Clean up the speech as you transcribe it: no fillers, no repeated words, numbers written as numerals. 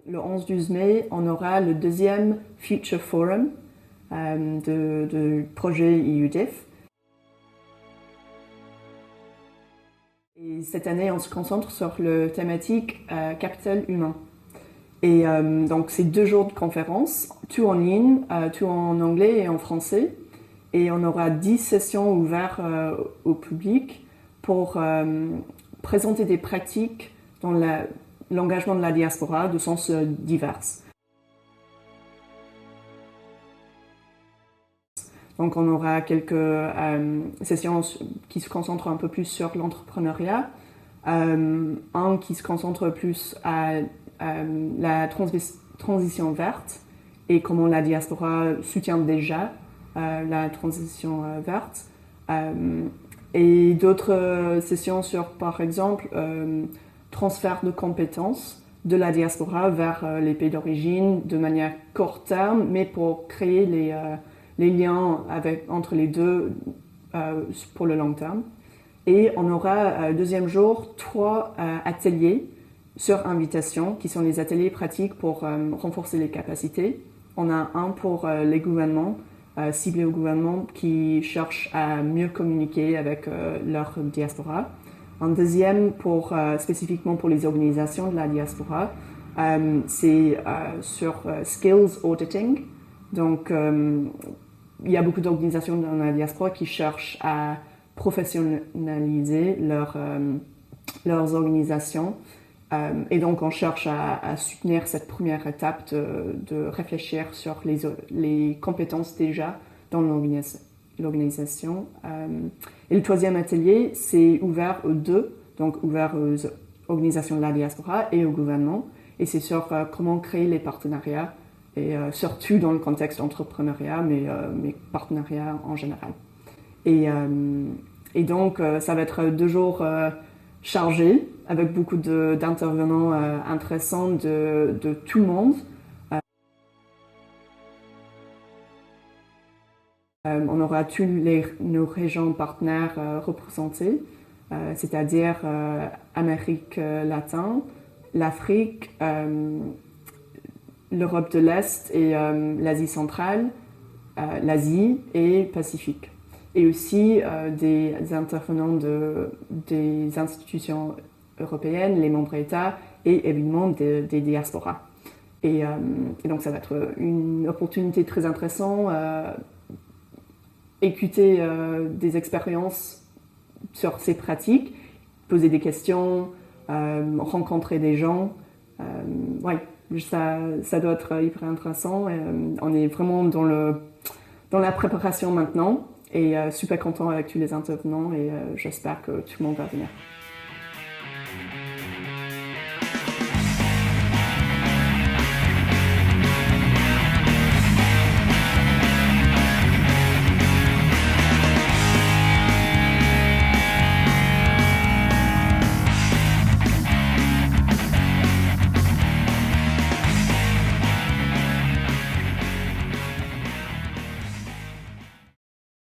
Le 11-12 mai, on aura le deuxième Future Forum de projet EUDIF. Et cette année, on se concentre sur le thématique capital humain. Et donc, c'est 2 jours de conférence, tout en ligne, tout en anglais et en français. Et on aura 10 sessions ouvertes au public pour présenter des pratiques dans l'engagement de la diaspora de sens divers. Donc on aura quelques sessions qui se concentrent un peu plus sur l'entrepreneuriat, un qui se concentre plus à la transition verte et comment la diaspora soutient déjà la transition verte. Et d'autres sessions sur, par exemple, transfert de compétences de la diaspora vers les pays d'origine de manière court terme, mais pour créer les liens entre les deux pour le long terme. Et on aura, deuxième jour, 3 ateliers sur invitation, qui sont les ateliers pratiques pour renforcer les capacités. On a un pour les gouvernements, ciblé aux gouvernements qui cherchent à mieux communiquer avec leur diaspora. Un deuxième spécifiquement pour les organisations de la diaspora, c'est sur skills auditing. Donc, il y a beaucoup d'organisations dans la diaspora qui cherchent à professionnaliser leurs organisations. Et donc, on cherche à soutenir cette première étape de réfléchir sur les compétences déjà dans l'organisation. Et le 3e atelier, c'est ouvert aux deux, donc ouvert aux organisations de la diaspora et au gouvernement. Et c'est sur comment créer les partenariats, et surtout dans le contexte entrepreneuriat, mais partenariat en général. Et donc, ça va être 2 jours chargés, avec beaucoup d'intervenants intéressants de tout le monde. On aura tous nos régions partenaires représentées, c'est-à-dire Amérique latine, l'Afrique, l'Europe de l'Est et l'Asie centrale, l'Asie et Pacifique. Et aussi des intervenants des institutions européennes, les membres États et évidemment des diasporas. Et donc ça va être une opportunité très intéressante, écouter des expériences sur ces pratiques, poser des questions, rencontrer des gens. Ouais, ça doit être hyper intéressant. On est vraiment dans la préparation maintenant et super content avec tous les intervenants et j'espère que tout le monde va venir.